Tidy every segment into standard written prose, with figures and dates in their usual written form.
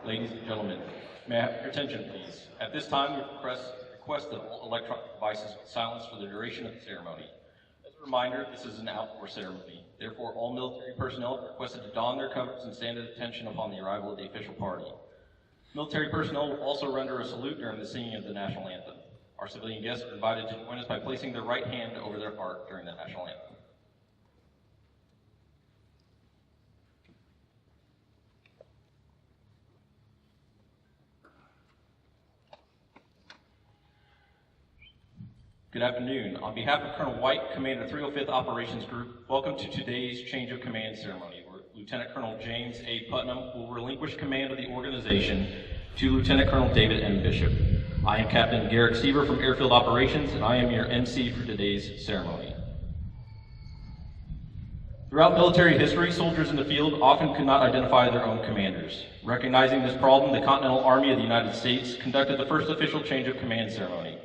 Ladies and gentlemen, may I have your attention, please? At this time, we request that all electronic devices be silenced for the duration of the ceremony. As a reminder, this is an outdoor ceremony. Therefore, all military personnel are requested to don their covers and stand at attention upon the arrival of the official party. Military personnel will also render a salute during the singing of the national anthem. Our civilian guests are invited to join us by placing their right hand over their heart during the national anthem. Good afternoon. On behalf of Colonel White, Commander 305th Operations Group, welcome to today's Change of Command ceremony, where Lieutenant Colonel James A. Putnam will relinquish command of the organization to Lieutenant Colonel David M. Bishop. I am Captain Garrick Seaver from Airfield Operations, and I am your MC for today's ceremony. Throughout military history, soldiers in the field often could not identify their own commanders. Recognizing this problem, the Continental Army of the United States conducted the first official Change of Command ceremony.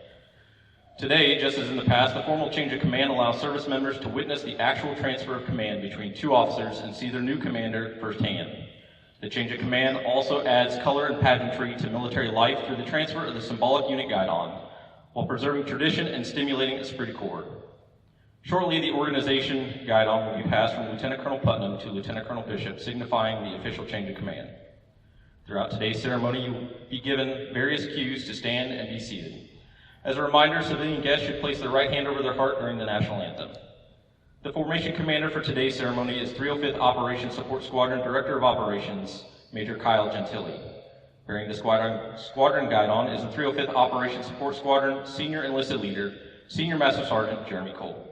Today, just as in the past, the formal change of command allows service members to witness the actual transfer of command between two officers and see their new commander firsthand. The change of command also adds color and pageantry to military life through the transfer of the symbolic unit guidon, while preserving tradition and stimulating esprit de corps. Shortly, the organization guidon will be passed from Lieutenant Colonel Putnam to Lieutenant Colonel Bishop, signifying the official change of command. Throughout today's ceremony, you will be given various cues to stand and be seated. As a reminder, civilian guests should place their right hand over their heart during the national anthem. The formation commander for today's ceremony is 305th Operations Support Squadron Director of Operations, Major Kyle Gentili. Bearing the squadron guidon is the 305th Operations Support Squadron Senior Enlisted Leader, Senior Master Sergeant Jeremy Cole.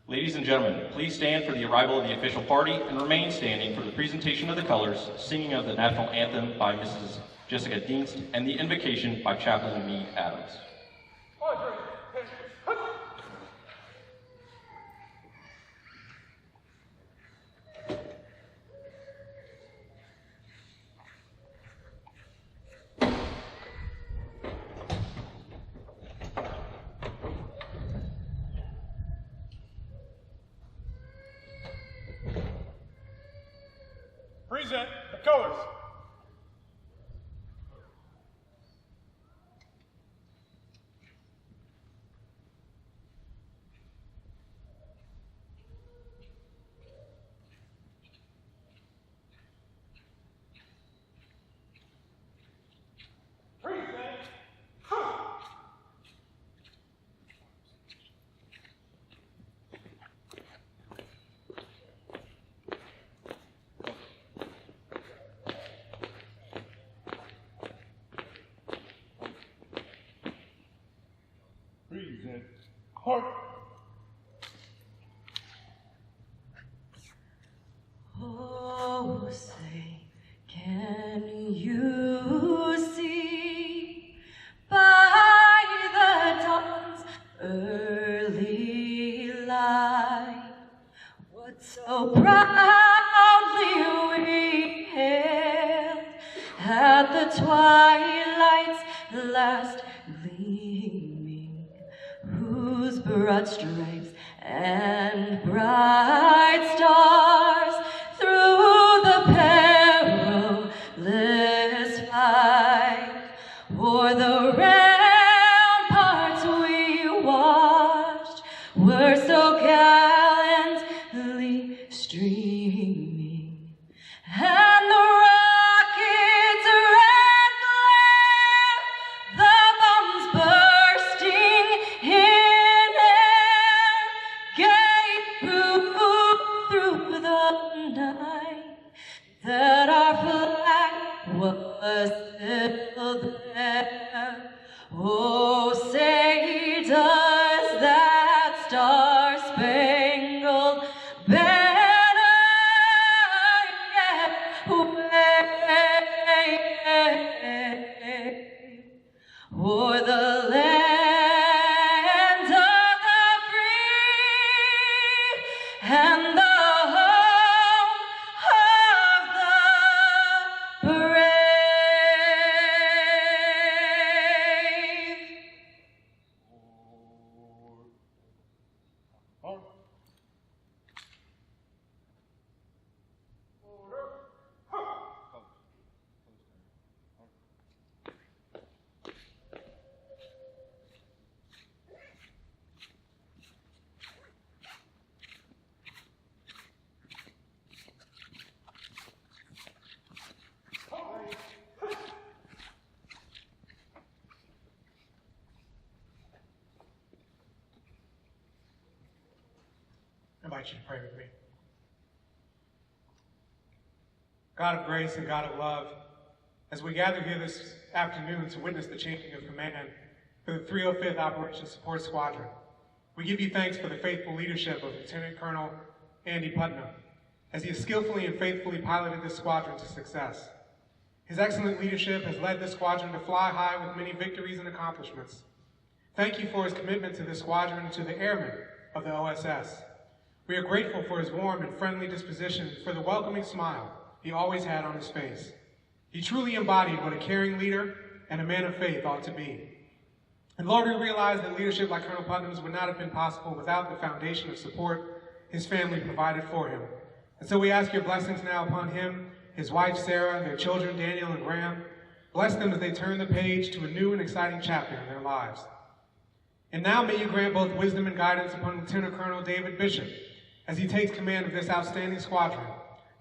Ladies and gentlemen, please stand for the arrival of the official party and remain standing for the presentation of the colors, singing of the national anthem by Mrs. Jessica Dienst, and the invocation by Chaplain Meade Adams. Present the colors. Present heart. Oh, say, can you see by the dawn's early light what so proudly we hailed at the twilight's last gleaming, whose broad stripes and bright stars through the perilous fight o'er the ramparts we watched were so gallantly streaming, and the rockets' red glare, the bombs bursting in air, gave proof through the night that our flag was still there. Oh, say does that star-spangled banner yet invite you to pray with me. God of grace and God of love, as we gather here this afternoon to witness the changing of command for the 305th Operations Support Squadron, we give you thanks for the faithful leadership of Lieutenant Colonel Andy Putnam, as he has skillfully and faithfully piloted this squadron to success. His excellent leadership has led this squadron to fly high with many victories and accomplishments. Thank you for his commitment to this squadron and to the airmen of the OSS. We are grateful for his warm and friendly disposition and for the welcoming smile he always had on his face. He truly embodied what a caring leader and a man of faith ought to be. And Lord, we realize that leadership like Colonel Putnam's would not have been possible without the foundation of support his family provided for him. And so we ask your blessings now upon him, his wife Sarah, their children Daniel and Graham. Bless them as they turn the page to a new and exciting chapter in their lives. And now may you grant both wisdom and guidance upon Lieutenant Colonel David Bishop as he takes command of this outstanding squadron,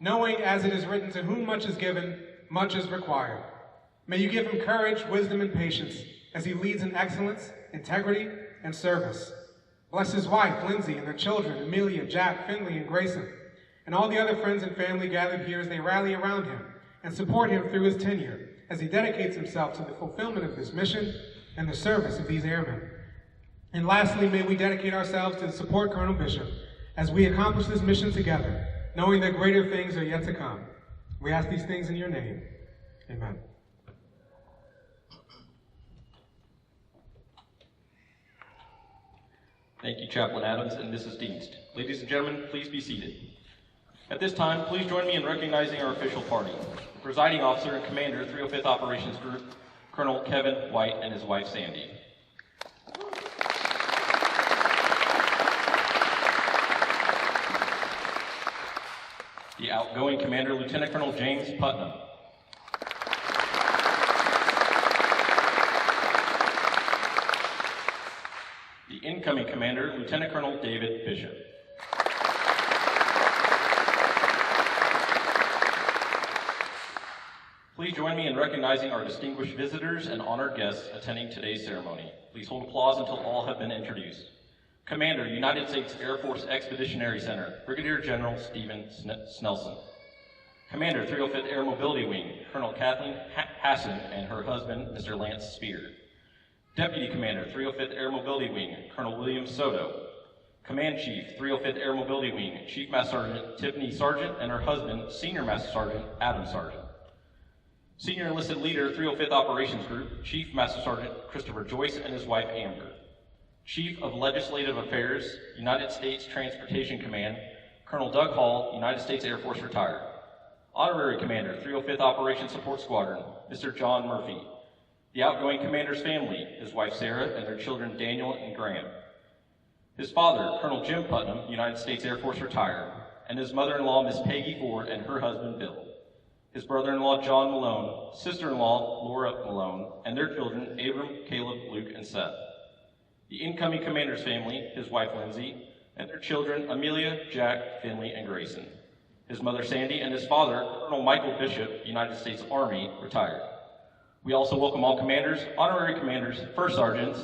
knowing as it is written, to whom much is given, much is required. May you give him courage, wisdom, and patience as he leads in excellence, integrity, and service. Bless his wife, Lindsay, and their children, Amelia, Jack, Finley, and Grayson, and all the other friends and family gathered here as they rally around him and support him through his tenure as he dedicates himself to the fulfillment of this mission and the service of these airmen. And lastly, may we dedicate ourselves to support Colonel Bishop as we accomplish this mission together, knowing that greater things are yet to come. We ask these things in your name. Amen. Thank you, Chaplain Adams and Mrs. Dienst. Ladies and gentlemen, please be seated. At this time, please join me in recognizing our official party. The presiding officer and commander, 305th Operations Group, Colonel Kevin White and his wife, Sandy. The outgoing commander, Lieutenant Colonel James Putnam. The incoming commander, Lieutenant Colonel David Bishop. Please join me in recognizing our distinguished visitors and honored guests attending today's ceremony. Please hold applause until all have been introduced. Commander, United States Air Force Expeditionary Center, Brigadier General Stephen Snelson. Commander, 305th Air Mobility Wing, Colonel Kathleen Hassan and her husband, Mr. Lance Spear. Deputy Commander, 305th Air Mobility Wing, Colonel William Soto. Command Chief, 305th Air Mobility Wing, Chief Master Sergeant Tiffany Sargent and her husband, Senior Master Sergeant Adam Sargent. Senior Enlisted Leader, 305th Operations Group, Chief Master Sergeant Christopher Joyce and his wife Amber. Chief of Legislative Affairs, United States Transportation Command, Colonel Doug Hall, United States Air Force retired. Honorary Commander, 305th Operations Support Squadron, Mr. John Murphy. The outgoing commander's family, his wife Sarah and their children Daniel and Graham. His father, Colonel Jim Putnam, United States Air Force retired, and his mother-in-law, Miss Peggy Ford, and her husband Bill. His brother-in-law, John Malone, sister-in-law, Laura Malone, and their children, Abram, Caleb, Luke, and Seth. The incoming commander's family, his wife Lindsay, and their children, Amelia, Jack, Finley, and Grayson. His mother Sandy and his father, Colonel Michael Bishop, United States Army, retired. We also welcome all commanders, honorary commanders, first sergeants,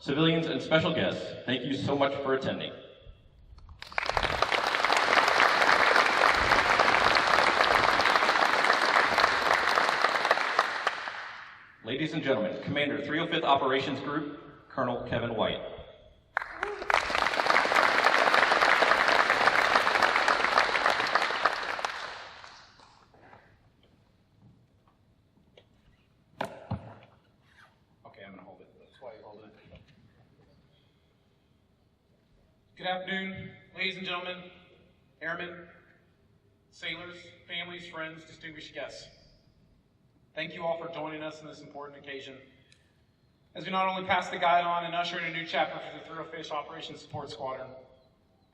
civilians, and special guests. Thank you so much for attending. Ladies and gentlemen, Commander, 305th Operations Group, Colonel Kevin White. Okay, I'm going to hold it. That's why you hold it. Good afternoon, ladies and gentlemen, airmen, sailors, families, friends, distinguished guests. Thank you all for joining us on this important occasion as we not only pass the guide on and usher in a new chapter for the 305th Operations Support Squadron.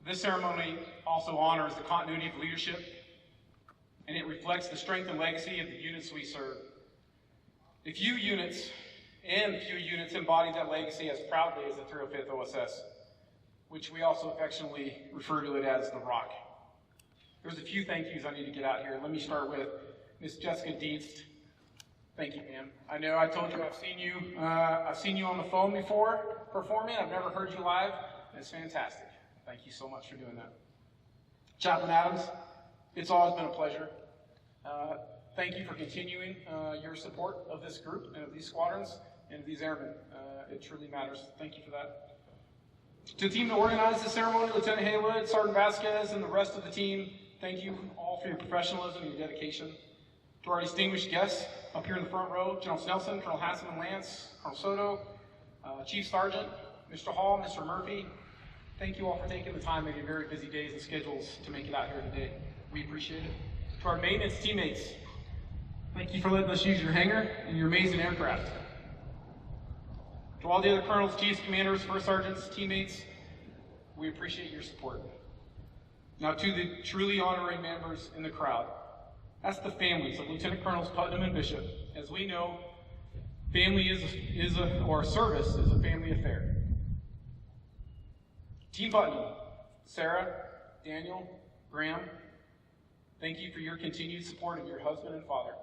This ceremony also honors the continuity of leadership, and it reflects the strength and legacy of the units we serve. A few units embody that legacy as proudly as the 305th OSS, which we also affectionately refer to it as the Rock. There's a few thank yous I need to get out here. Let me start with Miss Jessica Dienst. Thank you, ma'am. I know I told you I've seen you on the phone before performing. I've never heard you live, and it's fantastic. Thank you so much for doing that. Chaplain Adams, it's always been a pleasure. Thank you for continuing your support of this group and of these squadrons and of these airmen. It truly matters. Thank you for that. To the team that organized the ceremony, Lieutenant Haywood, Sergeant Vasquez, and the rest of the team, thank you all for your professionalism and your dedication. To our distinguished guests up here in the front row, General Snelson, Colonel Hassan and Lance, Colonel Soto, Chief Sergeant, Mr. Hall, Mr. Murphy, thank you all for taking the time out of your very busy days and schedules to make it out here today. We appreciate it. To our maintenance teammates, thank you for letting us use your hangar and your amazing aircraft. To all the other colonels, chiefs, commanders, first sergeants, teammates, we appreciate your support. Now to the truly honorary members in the crowd, that's the families of Lieutenant Colonels Putnam and Bishop. As we know, family or service is a family affair. Team Putnam, Sarah, Daniel, Graham, thank you for your continued support of your husband and father.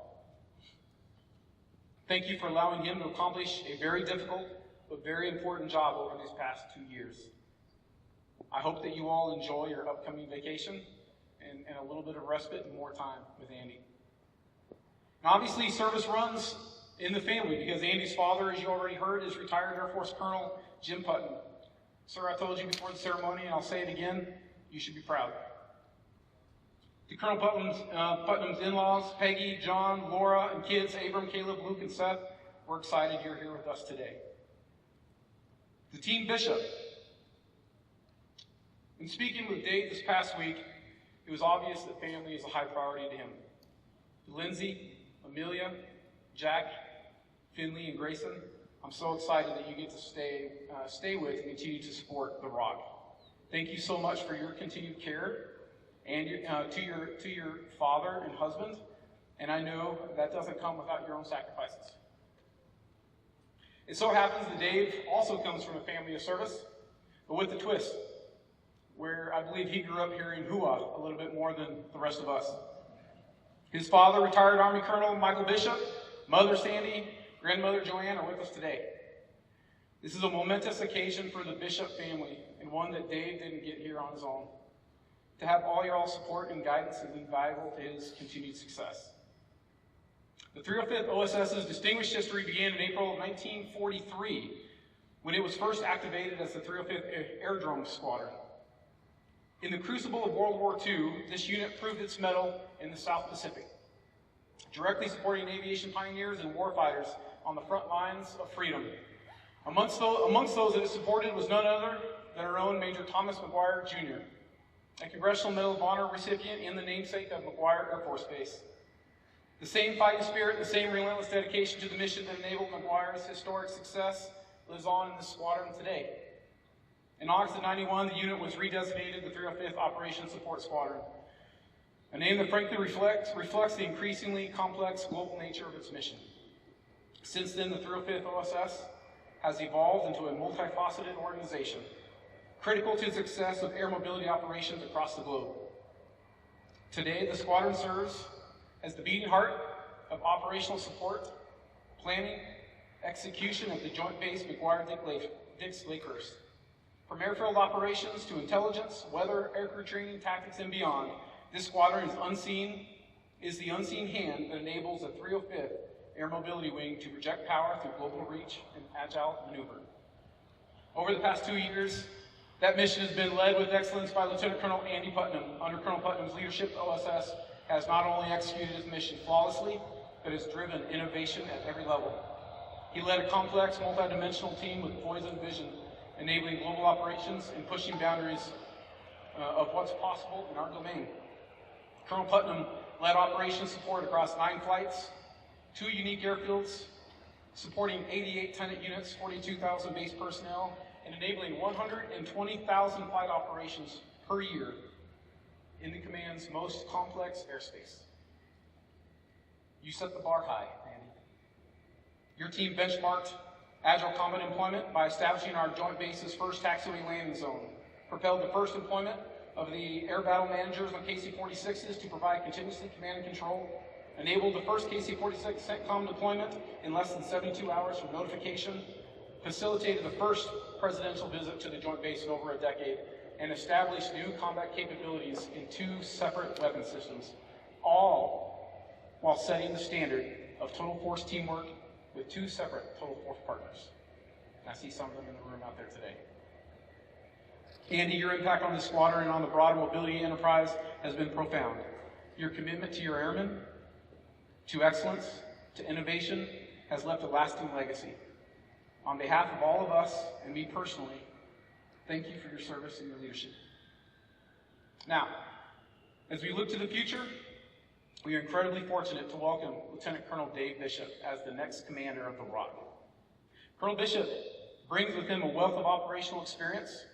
Thank you for allowing him to accomplish a very difficult but very important job over these past 2 years. I hope that you all enjoy your upcoming vacation and a little bit of respite and more time with Andy. Now obviously service runs in the family because Andy's father, as you already heard, is retired Air Force Colonel Jim Putnam. Sir, I told you before the ceremony, and I'll say it again, you should be proud. To Colonel Putnam's in-laws, Peggy, John, Laura, and kids, Abram, Caleb, Luke, and Seth, we're excited you're here with us today. The Team Bishop. In speaking with Dave this past week, it was obvious that family is a high priority to him. Lindsay, Amelia, Jack, Finley, and Grayson, I'm so excited that you get to stay with and continue to support The Rock. Thank you so much for your continued care and to your father and husband, and I know that doesn't come without your own sacrifices. It so happens that Dave also comes from a family of service, but with a twist, where I believe he grew up hearing hooah a little bit more than the rest of us. His father, retired Army Colonel Michael Bishop, mother Sandy, grandmother Joanne are with us today. This is a momentous occasion for the Bishop family, and one that Dave didn't get here on his own. To have all your support and guidance is invaluable to his continued success. The 305th OSS's distinguished history began in April of 1943, when it was first activated as the 305th Aerodrome Squadron. In the crucible of World War II, this unit proved its mettle in the South Pacific, directly supporting aviation pioneers and warfighters on the front lines of freedom. Amongst those that it supported was none other than our own Major Thomas McGuire, Jr., a Congressional Medal of Honor recipient and the namesake of McGuire Air Force Base. The same fighting spirit, the same relentless dedication to the mission that enabled McGuire's historic success lives on in the squadron today. In August of '91, the unit was redesignated the 305th Operations Support Squadron, a name that frankly reflects the increasingly complex global nature of its mission. Since then, the 305th OSS has evolved into a multifaceted organization, critical to the success of air mobility operations across the globe. Today, the squadron serves as the beating heart of operational support, planning, execution of the Joint Base McGuire-Dix Lakehurst. From airfield operations to intelligence, weather, aircrew training, tactics, and beyond, this squadron is the unseen hand that enables the 305th Air Mobility Wing to project power through global reach and agile maneuver. Over the past 2 years, that mission has been led with excellence by Lieutenant Colonel Andy Putnam. Under Colonel Putnam's leadership, the OSS has not only executed its mission flawlessly, but has driven innovation at every level. He led a complex, multidimensional team with poise and vision, enabling global operations and pushing boundaries of what's possible in our domain. Colonel Putnam led operations support across 9 flights, 2 unique airfields, supporting 88 tenant units, 42,000 base personnel, and enabling 120,000 flight operations per year in the command's most complex airspace. You set the bar high, Andy. Your team benchmarked agile combat employment by establishing our joint base's first taxiway landing zone, propelled the first employment of the air battle managers on KC-46s to provide continuously command and control, enabled the first KC-46 CENTCOM deployment in less than 72 hours from notification, facilitated the first presidential visit to the joint base in over a decade, and establish new combat capabilities in 2 separate weapon systems, all while setting the standard of total force teamwork with 2 separate total force partners. And I see some of them in the room out there today. Andy, your impact on the squadron and on the broader mobility enterprise has been profound. Your commitment to your airmen, to excellence, to innovation, has left a lasting legacy. On behalf of all of us, and me personally, thank you for your service and your leadership. Now, as we look to the future, we are incredibly fortunate to welcome Lieutenant Colonel Dave Bishop as the next commander of the ROC. Colonel Bishop brings with him a wealth of operational experience,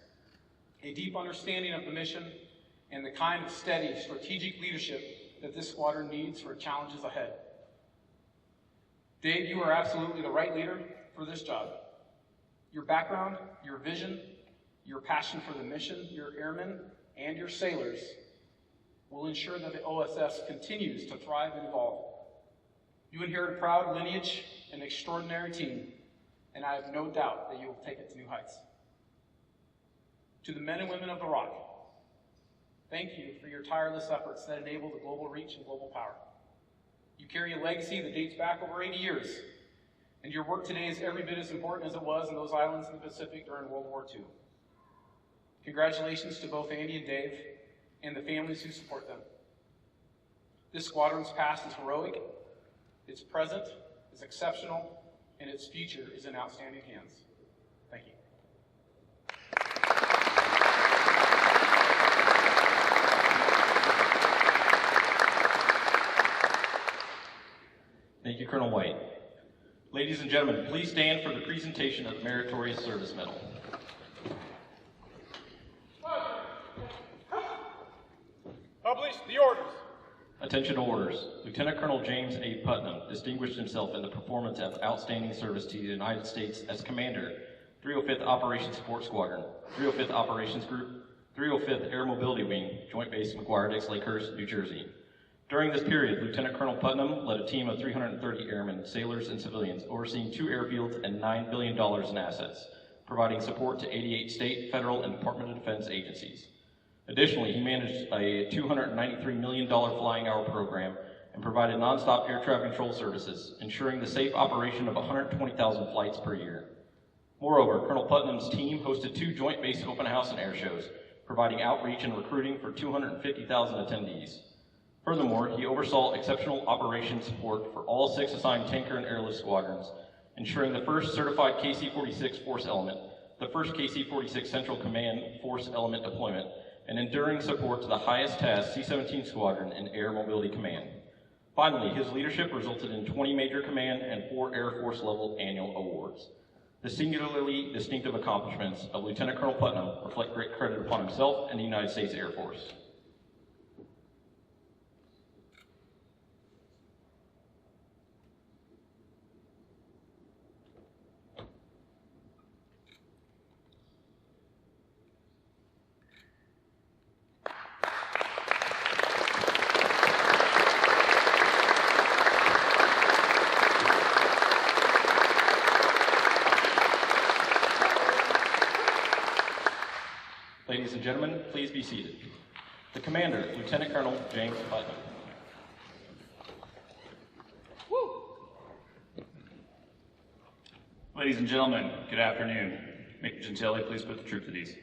a deep understanding of the mission, and the kind of steady, strategic leadership that this squadron needs for challenges ahead. Dave, you are absolutely the right leader for this job. Your background, your vision, your passion for the mission, your airmen, and your sailors will ensure that the OSS continues to thrive and evolve. You inherit a proud lineage, an extraordinary team, and I have no doubt that you will take it to new heights. To the men and women of the ROC, thank you for your tireless efforts that enable the global reach and global power. You carry a legacy that dates back over 80 years, and your work today is every bit as important as it was in those islands in the Pacific during World War II. Congratulations to both Andy and Dave and the families who support them. This squadron's past is heroic, its present is exceptional, and its future is in outstanding hands. Thank you. Thank you, Colonel White. Ladies and gentlemen, please stand for the presentation of the Meritorious Service Medal. Publish the orders. Attention to orders. Lieutenant Colonel James A. Putnam distinguished himself in the performance of outstanding service to the United States as Commander, 305th Operations Support Squadron, 305th Operations Group, 305th Air Mobility Wing, Joint Base McGuire-Dix Lakehurst, New Jersey. During this period, Lieutenant Colonel Putnam led a team of 330 airmen, sailors, and civilians, overseeing 2 airfields and $9 billion in assets, providing support to 88 state, federal, and Department of Defense agencies. Additionally, he managed a $293 million flying hour program and provided nonstop air traffic control services, ensuring the safe operation of 120,000 flights per year. Moreover, Colonel Putnam's team hosted 2 joint base open house and air shows, providing outreach and recruiting for 250,000 attendees. Furthermore, he oversaw exceptional operations support for all 6 assigned tanker and airlift squadrons, ensuring the first certified KC-46 force element, the first KC-46 Central Command force element deployment, and enduring support to the highest task C-17 Squadron in Air Mobility Command. Finally, his leadership resulted in 20 major command and 4 Air Force level annual awards. The singularly distinctive accomplishments of Lieutenant Colonel Putnam reflect great credit upon himself and the United States Air Force. Ladies and gentlemen, please be seated. The Commander, Lieutenant Colonel James Putnam. Ladies and gentlemen, good afternoon. Major Gentile, please put the troops at ease.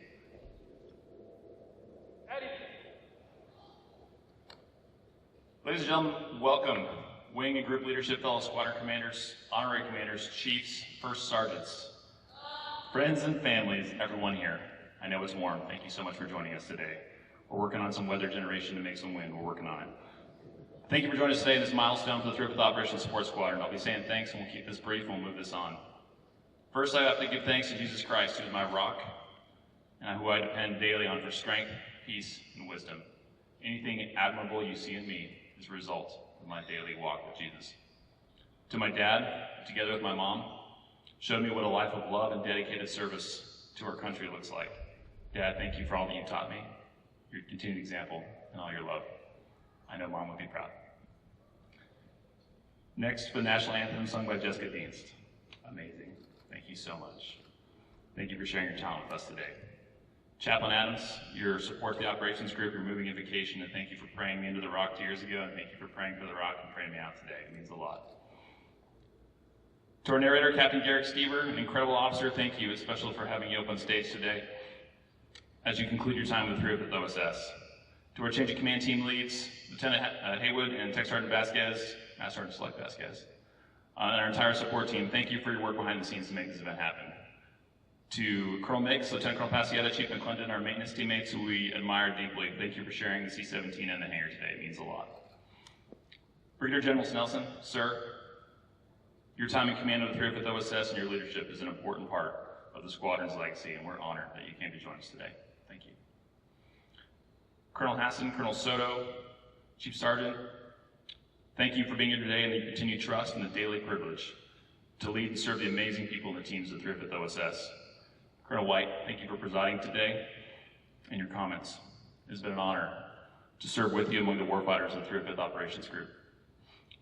Ladies and gentlemen, welcome. Wing and group leadership, fellow squadron commanders, honorary commanders, chiefs, first sergeants, friends and families, everyone here. I know it's warm. Thank you so much for joining us today. We're working on some weather generation to make some wind. We're working on it. Thank you for joining us today in this milestone for the 305th Operations Support Squadron. I'll be saying thanks and we'll keep this brief and we'll move this on. First, I have to give thanks to Jesus Christ, who is my rock, and who I depend daily on for strength, peace, and wisdom. Anything admirable you see in me is a result of my daily walk with Jesus. To my dad, together with my mom, showed me what a life of love and dedicated service to our country looks like. Dad, thank you for all that you taught me, your continued example, and all your love. I know Mom would be proud. Next, for the national anthem sung by Jessica Dienst. Amazing. Thank you so much. Thank you for sharing your talent with us today. Chaplain Adams, your support to the operations group, your moving invocation, and thank you for praying me into the rock 2 years ago, and thank you for praying for the rock and praying me out today. It means a lot. To our narrator, Captain Garrick Stever, an incredible officer, thank you, especially for having you up on stage today as you conclude your time with 305th OSS. To our change of command team leads, Lieutenant Haywood and Tech Sergeant Vasquez, Master Sergeant Select Vasquez, and our entire support team, thank you for your work behind the scenes to make this event happen. To Colonel Mix, Lieutenant Colonel Passietta, Chief McClendon, our maintenance teammates who we admire deeply, thank you for sharing the C-17 and the hangar today. It means a lot. Brigadier General Snelson, sir, your time in command of the 305th OSS and your leadership is an important part of the squadron's legacy, and we're honored that you came to join us today. Thank you. Colonel Hassan, Colonel Soto, Chief Sergeant, thank you for being here today and the continued trust and the daily privilege to lead and serve the amazing people in the teams of the 305th OSS. Colonel White, thank you for presiding today and your comments. It has been an honor to serve with you among the warfighters of the 305th Operations Group.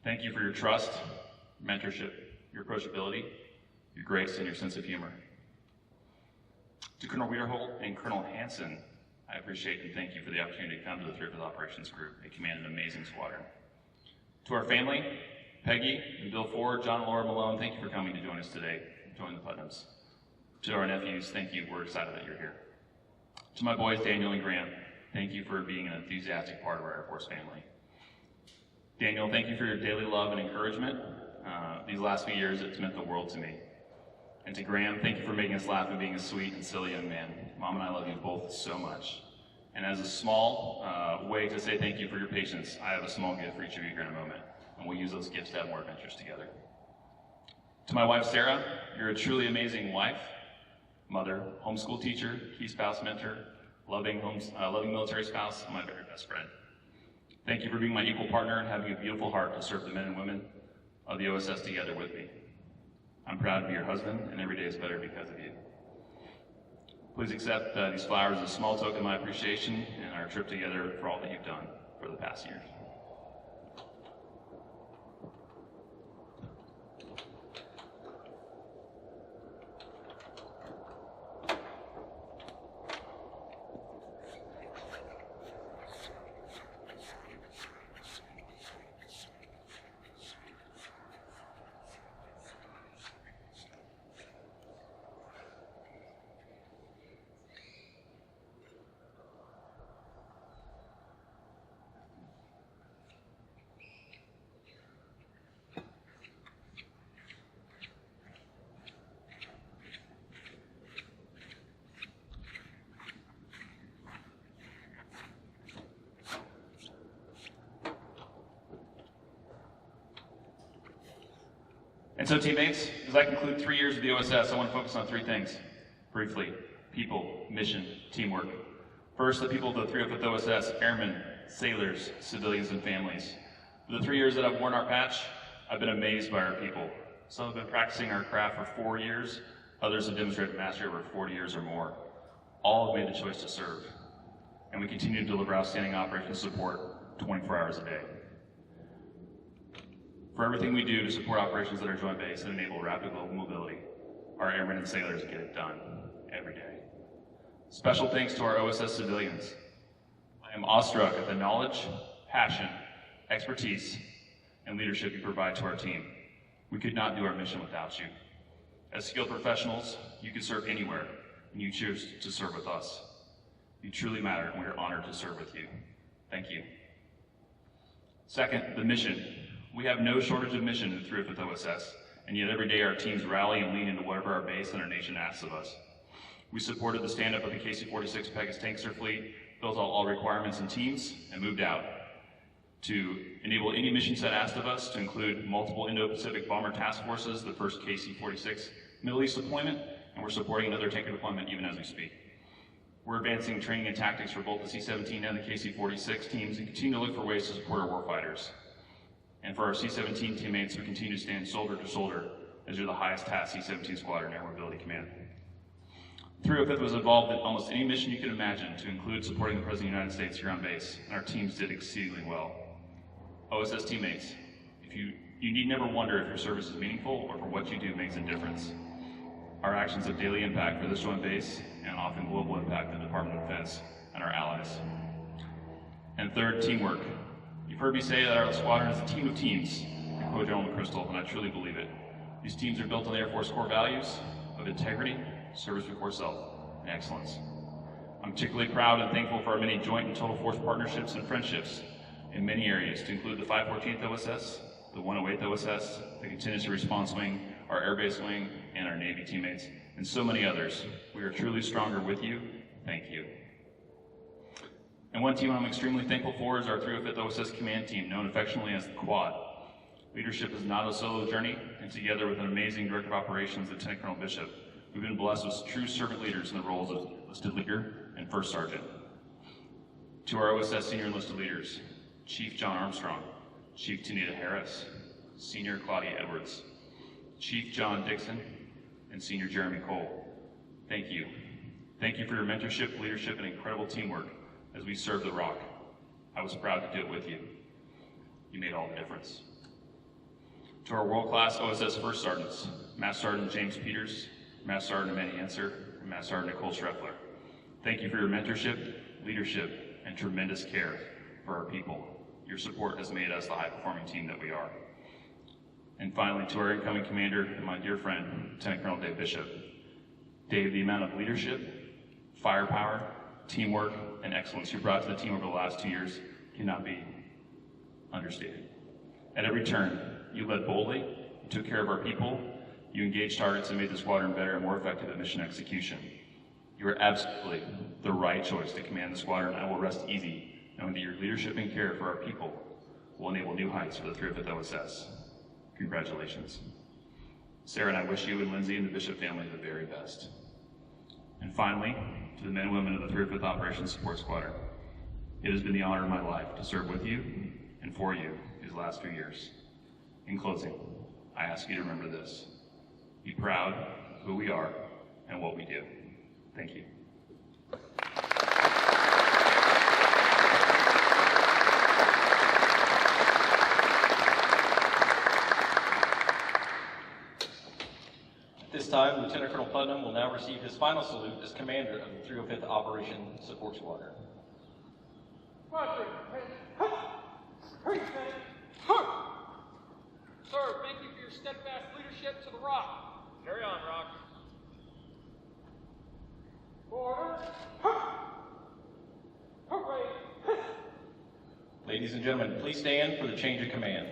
Thank you for your trust, mentorship, your approachability, your grace, and your sense of humor. To Colonel Wiederholt and Colonel Hansen, I appreciate and thank you for the opportunity to come to the 305th Operations Group. They command an amazing squadron. To our family, Peggy and Bill Ford, John and Laura Malone, thank you for coming to join us today. Join the Putnams. To our nephews, thank you. We're excited that you're here. To my boys, Daniel and Graham, thank you for being an enthusiastic part of our Air Force family. Daniel, thank you for your daily love and encouragement. These last few years, it's meant the world to me. And to Graham, thank you for making us laugh and being a sweet and silly young man. Mom and I love you both so much. And as a small way to say thank you for your patience, I have a small gift for each of you here in a moment. And we'll use those gifts to have more adventures together. To my wife, Sarah, you're a truly amazing wife, mother, homeschool teacher, key spouse mentor, loving military spouse, and my very best friend. Thank you for being my equal partner and having a beautiful heart to serve the men and women of the OSS together with me. I'm proud to be your husband, and every day is better because of you. Please accept these flowers as a small token of my appreciation and our trip together for all that you've done for the past years. And so teammates, as I conclude 3 years of the OSS, I want to focus on 3 things, briefly. People, mission, teamwork. First, the people of the 305th OSS, airmen, sailors, civilians, and families. For the 3 years that I've worn our patch, I've been amazed by our people. Some have been practicing our craft for 4 years, others have demonstrated mastery over 40 years or more. All have made the choice to serve, and we continue to deliver outstanding operations support 24 hours a day. For everything we do to support operations that are joint base and enable rapid global mobility, our airmen and sailors get it done every day. Special thanks to our OSS civilians. I am awestruck at the knowledge, passion, expertise, and leadership you provide to our team. We could not do our mission without you. As skilled professionals, you can serve anywhere, and you choose to serve with us. You truly matter, and we are honored to serve with you. Thank you. Second, the mission. We have no shortage of mission in the 305th OSS, and yet every day our teams rally and lean into whatever our base and our nation asks of us. We supported the stand-up of the KC-46 Pegasus Tankster fleet, built out all requirements and teams, and moved out to enable any mission set asked of us, to include multiple Indo-Pacific bomber task forces, the first KC-46 Middle East deployment, and we're supporting another tanker deployment even as we speak. We're advancing training and tactics for both the C-17 and the KC-46 teams and continue to look for ways to support our warfighters. And for our C-17 teammates, we continue to stand shoulder to shoulder as you're the highest tasked C-17 Squadron Air Mobility Command. 305th was involved in almost any mission you can imagine, to include supporting the President of the United States here on base, and our teams did exceedingly well. OSS teammates, you need never wonder if your service is meaningful or for what you do makes a difference. Our actions have daily impact for this joint base and often global impact in the Department of Defense and our allies. And third, teamwork. You've heard me say that our squadron is a team of teams, to quote General McChrystal, and I truly believe it. These teams are built on the Air Force core values of integrity, service before self, and excellence. I'm particularly proud and thankful for our many joint and total force partnerships and friendships in many areas, to include the 514th OSS, the 108th OSS, the Contingency Response Wing, our Air Base Wing, and our Navy teammates, and so many others. We are truly stronger with you. Thank you. And one team I'm extremely thankful for is our 305th OSS Command Team, known affectionately as the Quad. Leadership is not a solo journey, and together with an amazing Director of Operations, Lieutenant Colonel Bishop, we've been blessed with true servant leaders in the roles of Enlisted Leader and First Sergeant. To our OSS Senior Enlisted Leaders, Chief John Armstrong, Chief Tanita Harris, Senior Claudia Edwards, Chief John Dixon, and Senior Jeremy Cole, thank you. Thank you for your mentorship, leadership, and incredible teamwork as we served the ROC. I was proud to do it with you. You made all the difference. To our world-class OSS First Sergeants, Master Sergeant James Peters, Master Sergeant Amanda Answer, and Master Sergeant Nicole Schreffler, thank you for your mentorship, leadership, and tremendous care for our people. Your support has made us the high-performing team that we are. And finally, to our incoming commander and my dear friend, Lieutenant Colonel Dave Bishop. Dave, the amount of leadership, firepower, teamwork, and excellence you brought to the team over the last 2 years cannot be understated. At every turn, you led boldly, you took care of our people, you engaged targets and made the squadron better and more effective at mission execution. You are absolutely the right choice to command the squadron. I will rest easy knowing that your leadership and care for our people will enable new heights for the 305th OSS. Congratulations. Sarah and I wish you and Lindsay and the Bishop family the very best. And finally, to the men and women of the 305th Operations Support Squadron, it has been the honor of my life to serve with you and for you these last few years. In closing, I ask you to remember this. Be proud of who we are and what we do. Thank you. At this time, Lieutenant Colonel Putnam will now receive his final salute as commander of the 305th Operation Support Squadron. Sir, thank you for your steadfast leadership to the ROC. Carry on, ROC. Order. Hooray. Ladies and gentlemen, please stand for the change of command.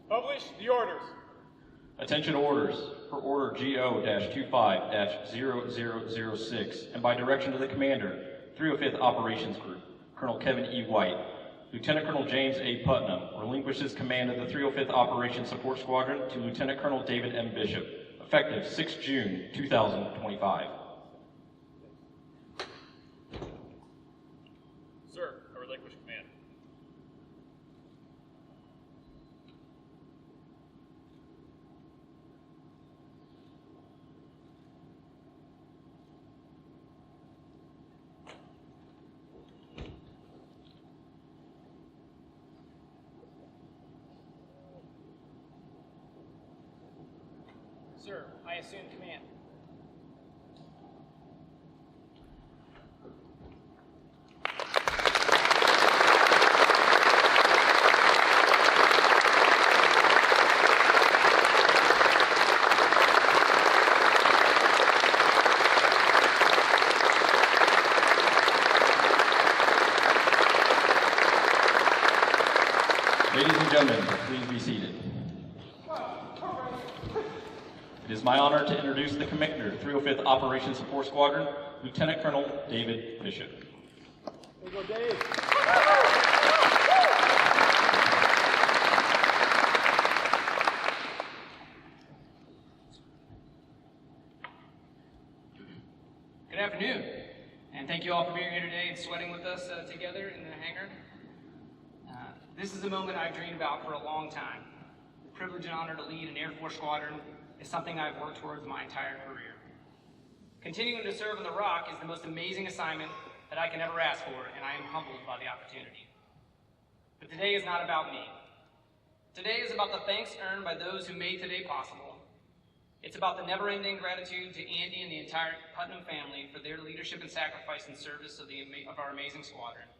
Publish the orders. Attention orders for Order GO-25-0006 and by direction of the Commander, 305th Operations Group, Colonel Kevin E. White, Lieutenant Colonel James A. Putnam relinquishes command of the 305th Operations Support Squadron to Lieutenant Colonel David M. Bishop, effective 6 June 2025. Sir, I relinquish command. Sir, I assume command. Ladies and gentlemen, please be seated. It is my honor to introduce the Commander, 305th Operations Support Squadron, Lieutenant Colonel David Bishop. There you go, Dave. Good afternoon, and thank you all for being here today and sweating with us together in the hangar. This is a moment I've dreamed about for a long time. The privilege and honor to lead an Air Force squadron is something I've worked towards my entire career. Continuing to serve on the Rock is the most amazing assignment that I can ever ask for, and I am humbled by the opportunity. But today is not about me. Today is about the thanks earned by those who made today possible. It's about the never-ending gratitude to Andy and the entire Putnam family for their leadership and sacrifice in service of our amazing squadron.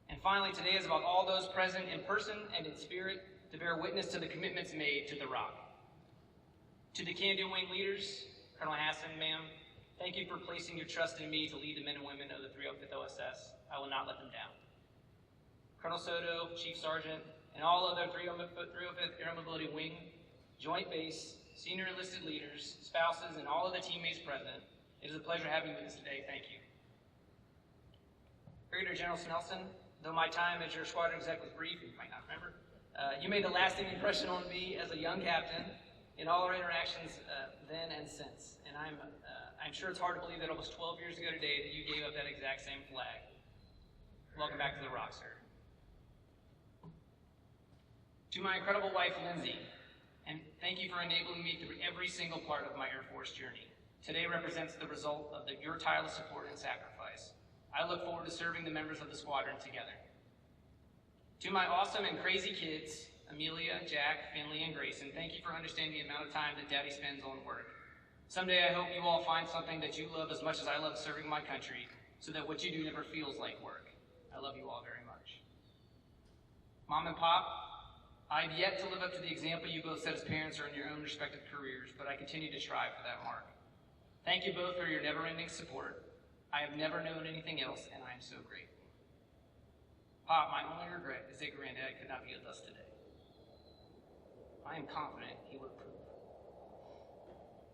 And finally, today is about all those present in person and in spirit to bear witness to the commitments made to the Rock. To the Can-Do Wing leaders, Colonel Hassan, ma'am, thank you for placing your trust in me to lead the men and women of the 305th OSS. I will not let them down. Colonel Soto, Chief Sergeant, and all other 305th Air Mobility Wing, Joint Base, senior enlisted leaders, spouses, and all of the teammates present, it is a pleasure having you with us today. Thank you. Brigadier General Snelson, though my time as your squadron exec was brief, you might not remember, you made a lasting impression on me as a young captain in all our interactions then and since. And I'm sure it's hard to believe that it was 12 years ago today that you gave up that exact same flag. Welcome back to the Rock, sir. To my incredible wife, Lindsay, and thank you for enabling me through every single part of my Air Force journey. Today represents the result of your tireless support and sacrifice. I look forward to serving the members of the squadron together. To my awesome and crazy kids, Amelia, Jack, Finley, and Grayson, thank you for understanding the amount of time that Daddy spends on work. Someday I hope you all find something that you love as much as I love serving my country, so that what you do never feels like work. I love you all very much. Mom and Pop, I've yet to live up to the example you both set as parents or in your own respective careers, but I continue to strive for that mark. Thank you both for your never-ending support. I have never known anything else, and I am so grateful. Pop, my only regret is that Granddad could not be with us today. I am confident he would approve.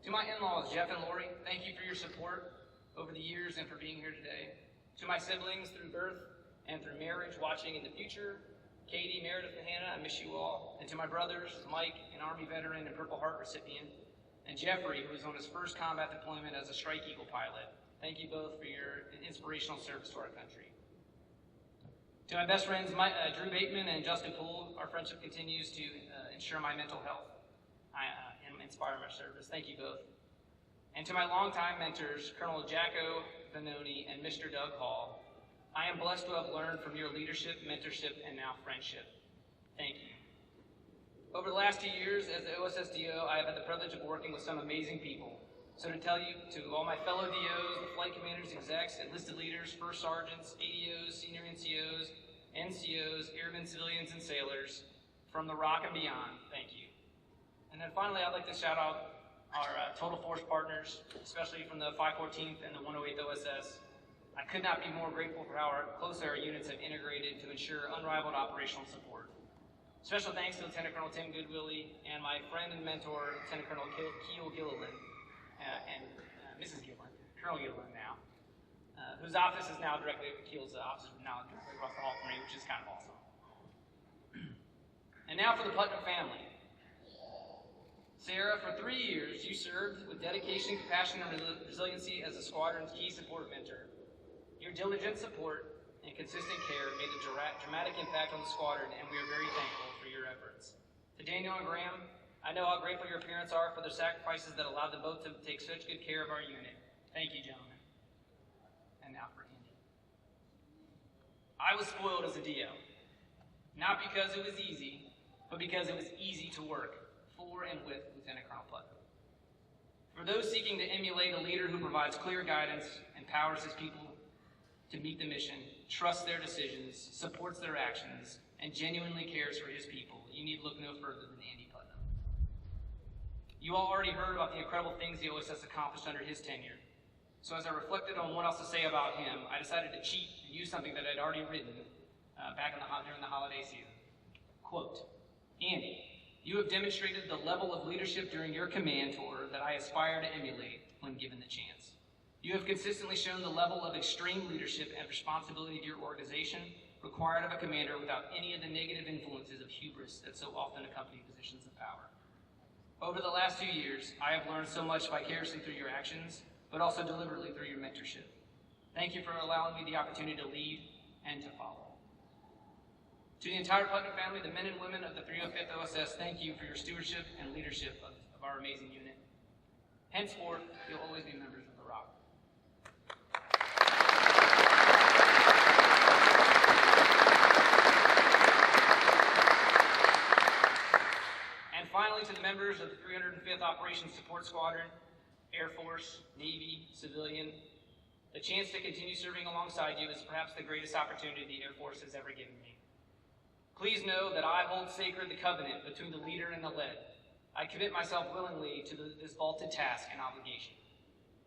To my in-laws, Jeff and Lori, thank you for your support over the years and for being here today. To my siblings through birth and through marriage watching in the future, Katie, Meredith, and Hannah, I miss you all. And to my brothers, Mike, an Army veteran and Purple Heart recipient, and Jeffrey, who was on his first combat deployment as a Strike Eagle pilot. Thank you both for your inspirational service to our country. To my best friends, Drew Bateman and Justin Poole, our friendship continues to ensure my mental health and inspire my service. Thank you both. And to my longtime mentors, Colonel Jacko Vanoni and Mr. Doug Hall, I am blessed to have learned from your leadership, mentorship, and now friendship. Thank you. Over the last 2 years as the OSSDO, I have had the privilege of working with some amazing people. So to tell you, to all my fellow DOs, the flight commanders, execs, enlisted leaders, first sergeants, ADOs, senior NCOs, NCOs, airmen, civilians, and sailors, from the Rock and beyond, thank you. And then finally, I'd like to shout out our Total Force partners, especially from the 514th and the 108th OSS. I could not be more grateful for how closely our units have integrated to ensure unrivaled operational support. Special thanks to Lieutenant Colonel Tim Goodwillie and my friend and mentor, Lieutenant Colonel Keel Gilliland, and Mrs. Gilliland, Colonel Gilliland now, whose office is now directly, Keel's office is now directly across the hall from me, which is kind of awesome. And now for the Putnam family. Sarah, for 3 years, you served with dedication, compassion, and resiliency as the squadron's key support mentor. Your diligent support and consistent care made a dramatic impact on the squadron, and we are very thankful for your efforts. To Daniel and Graham, I know how grateful your parents are for their sacrifices that allowed them both to take such good care of our unit. Thank you, gentlemen. And now for Andy. I was spoiled as a DO, not because it was easy, but because it was easy to work for and with Lieutenant Colonel Putnam. For those seeking to emulate a leader who provides clear guidance, empowers his people to meet the mission, trusts their decisions, supports their actions, and genuinely cares for his people, you need look no further than Andy Putnam. You all already heard about the incredible things the OSS accomplished under his tenure. So as I reflected on what else to say about him, I decided to cheat and use something that I'd already written during the holiday season. Quote, Andy, you have demonstrated the level of leadership during your command tour that I aspire to emulate when given the chance. You have consistently shown the level of extreme leadership and responsibility to your organization required of a commander without any of the negative influences of hubris that so often accompany positions of power. Over the last 2 years, I have learned so much vicariously through your actions, but also deliberately through your mentorship. Thank you for allowing me the opportunity to lead and to follow. To the entire Putnam family, the men and women of the 305th OSS, thank you for your stewardship and leadership of our amazing unit. Henceforth, you'll always be members of the Rock. And finally, to the members of the 305th Operations Support Squadron, Air Force, Navy, civilian, the chance to continue serving alongside you is perhaps the greatest opportunity the Air Force has ever given me. Please know that I hold sacred the covenant between the leader and the led. I commit myself willingly to this vaulted task and obligation.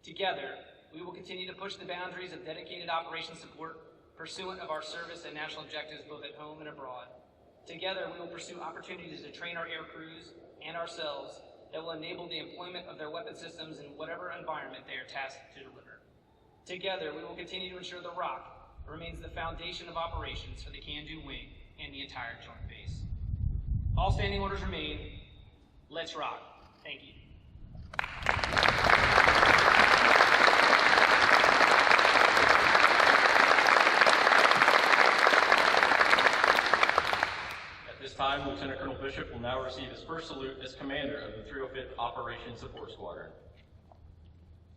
Together, we will continue to push the boundaries of dedicated operations support pursuant of our service and national objectives both at home and abroad. Together, we will pursue opportunities to train our air crews and ourselves that will enable the employment of their weapon systems in whatever environment they are tasked to deliver. Together, we will continue to ensure the Rock remains the foundation of operations for the Can-Do Wing and the entire Joint Base. All standing orders remain. Let's rock. Thank you. At this time, Lieutenant Colonel Bishop will now receive his first salute as commander of the 305th Operations Support Squadron.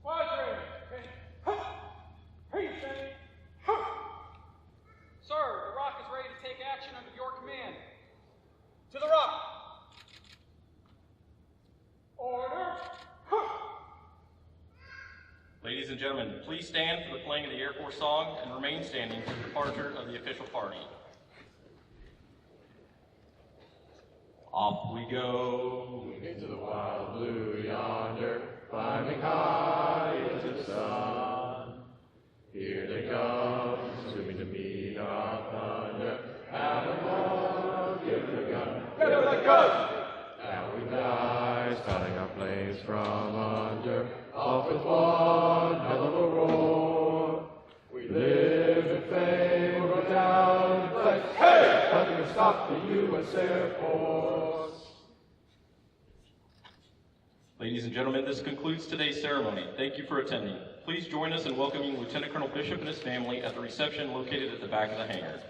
Squadron! Sir, the Rock is ready to take action under your command. To the Rock! Order! Ladies and gentlemen, please stand for the playing of the Air Force song and remain standing for the departure of the official party. Off we go. Into the wild blue yonder, climbing high into the sun. Here they come, swimming to meet our thunder. Have a gun, give it a gun. Get it a gun! Now we die, starting our flames from under. Off with one hell of a roar. We live in fame, we'll go down in flames. Hey! Nothing can stop the U.S. Air Force. Ladies and gentlemen, this concludes today's ceremony. Thank you for attending. Please join us in welcoming Lieutenant Colonel Bishop and his family at the reception located at the back of the hangar.